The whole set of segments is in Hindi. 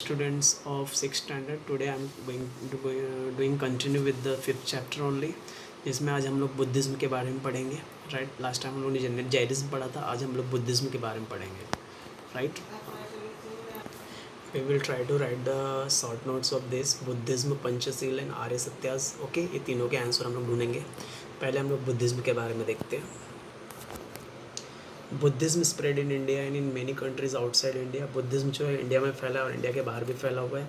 Students of 6th standard. Today I'm going to doing continue with the 5th chapter only, जिसमें आज हम लोग बुद्धिज़्म के बारे में पढ़ेंगे. राइट, लास्ट टाइम हम लोगों ने जैनिज़्म पढ़ा था, आज हम लोग बुद्धिज़्म के बारे में पढ़ेंगे. Right, we will try to write the short notes of this Buddhism, Panchsheel and Arya Satyas. Okay, ये तीनों के आंसर हम लोग ढूंढेंगे. पहले हम लोग बुद्धिज़्म के बारे में देखते हैं. Buddhism spread in India and in many countries outside India. Buddhism जो है इंडिया में फैला और इंडिया के बाहर भी फैला हुआ है.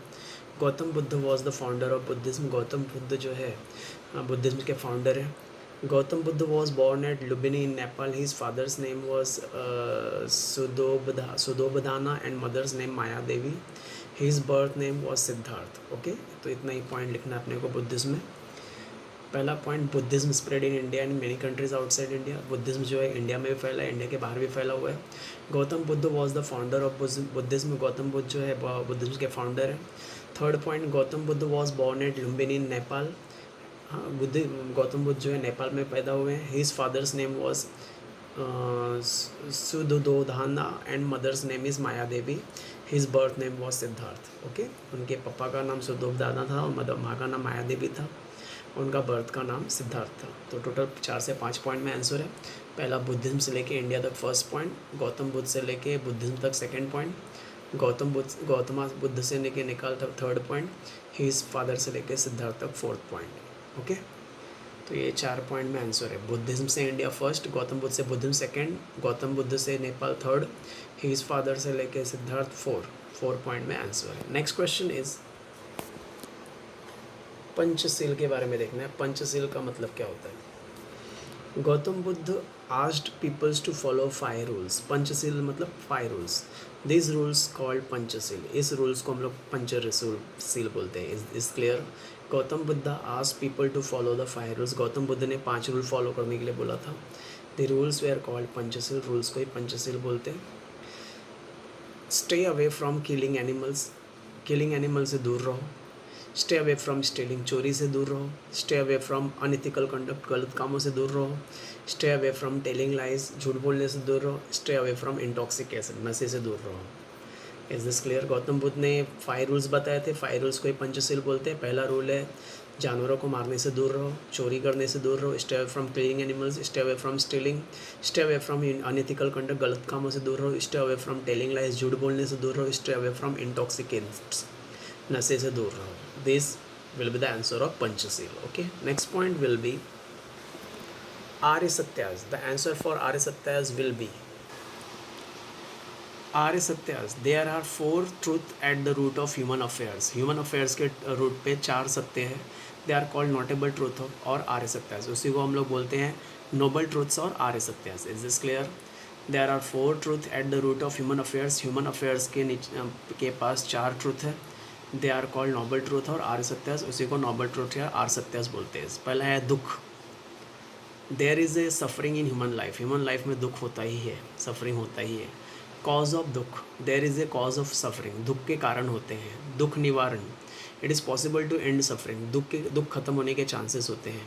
Gautam Buddha was the founder of Buddhism. Gautam Buddha जो है बुद्धिज़्म के फाउंडर है. Gautam Buddha was born at Lumbini in Nepal. His father's name was Suddhodana and mother's name Maya Devi. His birth name was Siddhartha. Okay, तो इतना ही पॉइंट लिखना है अपने को बुद्धिज़्म में. पहला point, Buddhism spread in India and many countries outside India. Buddhism जो है इंडिया में भी फैला है, इंडिया के बाहर भी फैला हुआ है. Gautam Buddha was the founder of Buddhism. Gautam Buddha जो है बुद्धिज़्म के फाउंडर है. Third point, Gautam Buddha was born at Lumbini in Nepal. हाँ, गौतम बुद्ध जो है नेपाल में पैदा हुए हैं. His father's name was Suddhodana and mother's name is Maya Devi. His birth name was Siddhartha. Okay, उनके पापा का नाम सुदोधाना था और माँ का नाम माया देवी था. उनका बर्थ का नाम सिद्धार्थ था. तो टोटल 4 से 5 पॉइंट में आंसर है. पहला बुद्धिज़्म से लेके इंडिया तक फर्स्ट पॉइंट, गौतम बुद्ध से लेके बुद्धिज़्म तक सेकंड पॉइंट, गौतम बुद्ध से लेके निकाल तक थर्ड पॉइंट, हिज फादर से लेके सिद्धार्थ तक फोर्थ पॉइंट. ओके, तो ये 4 पॉइंट में आंसर है. बुद्धिज़्म से इंडिया फर्स्ट, गौतम बुद्ध से बुद्धिज़्म सेकंड, गौतम बुद्ध से नेपाल थर्ड, हिज फादर से लेके सिद्धार्थ फोर पॉइंट में आंसर है. नेक्स्ट क्वेश्चन इज़ पंचशील के बारे में देखना है. पंचशील का मतलब क्या होता है. Gautam Buddha asked peoples to follow 5 rules. Panchsheel मतलब 5 rules. This rules called Panchsheel. इस रूल्स को हम लोग पंचशील बोलते हैं. Is clear. Gautam Buddha asked people to follow the 5 rules. Gautam Buddha ने 5 रूल फॉलो करने के लिए बोला था. The rules were called Panchsheel. Rules को ही पंचशील बोलते हैं. Stay away from killing animals. Killing animal से दूर रहो. Stay away from stealing. चोरी से दूर रहो. Stay away from unethical conduct. गलत कामों से दूर रहो. Stay away from telling lies. झूठ बोलने से दूर रहो. Stay away from intoxication. नशे से दूर रहो. Is this clear. Gautam Buddha ने 5 रूल्स बताए थे. 5 रूल्स को ही पंचशील बोलते हैं. पहला रूल है जानवरों को मारने से दूर रहो. चोरी करने से दूर रहो. Stay away from killing animals. Stay away from stealing. Stay away from unethical conduct. गलत कामों से दूर रहो. Stay away from telling lies. झूठ बोलने से दूर रहो. Stay away from intoxicants. नशे से दूर रहो. This will be the answer of Panchasheel. Okay, next point will be Arya Satyas. The answer for Arya Satyas will be Arya Satyas. There are 4 truth at the root of human affairs. Human affairs के रूट पे 4 सत्य है. They are called notable truth और आर्य सत्यास. उसी को हम लोग बोलते हैं नोबल ट्रूथ्स और Arya Satyas. Is this clear. There are 4 truth at the root of human affairs. Human affairs के पास 4 ट्रूथ है. They are called noble truth और आर्य सत्यास. उसी को नोबल ट्रूथ या आर्य सत्यास बोलते हैं. पहला है दुख. There is a suffering in human life. Human life में दुख होता ही है, सफरिंग होता ही है. कॉज ऑफ दुख. There is a cause of suffering. दुख के कारण होते हैं. दुख निवारण. It is possible to end suffering. दुख खत्म होने के चांसेस होते हैं.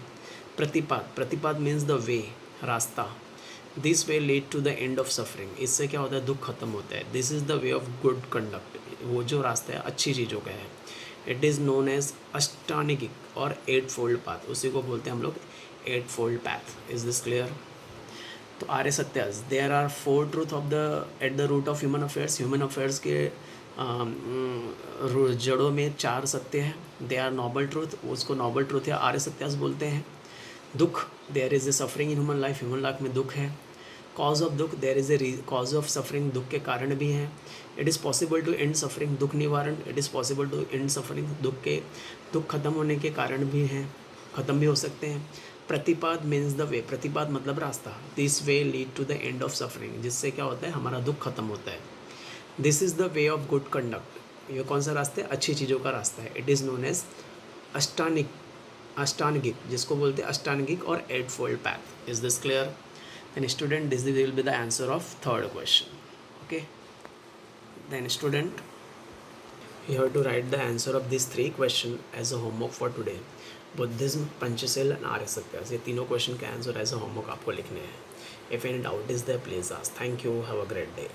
प्रतिपाद. प्रतिपाद मीन्स द वे, रास्ता. This way lead to the end of suffering. इससे क्या होता है, दुख खत्म होता है. This is the way of good conduct. वो जो रास्ता है अच्छी चीज़ों का है. It is known as Ashtangik और 8 फोल्ड पाथ. उसी को बोलते हैं हम लोग 8 fold path. Is this clear. तो आर्य सत्यास. There are 4 truth of the at the root of human affairs. Human affairs के जड़ों में 4 सत्य हैं. They are noble truth. उसको नोबल ट्रूथ या आर्य सत्यास बोलते हैं. दुख. There is a suffering in human life. Human life में दुख है. कॉज ऑफ दुख. There is a cause of suffering. दुख के कारण भी हैं. It is possible to end suffering. दुख निवारण. It is possible to end suffering. दुख खत्म होने के कारण भी हैं, ख़त्म भी हो सकते हैं. प्रतिपाद मीन्स द वे. प्रतिपाद मतलब रास्ता. This way lead to the end of suffering. जिससे क्या होता है, हमारा दुख खत्म होता है. This is the way of good conduct. ये कौन सा रास्ता है, अच्छी चीज़ों का रास्ता है. इट इज़ नोन एज अष्टांगिक, जिसको बोलते हैं अष्टांगिक और 8 fold path. Is this clear. Then student, this will be the answer of 3rd question. Okay, then student, you have to write the answer of these 3 question as a homework for today. Buddhism, Panchsheel and आर्य सत्यास. ये तीनों क्वेश्चन का आंसर एज अ होमवर्क आपको लिखने हैं. If any doubt is there please ask. Thank you. Have a great day.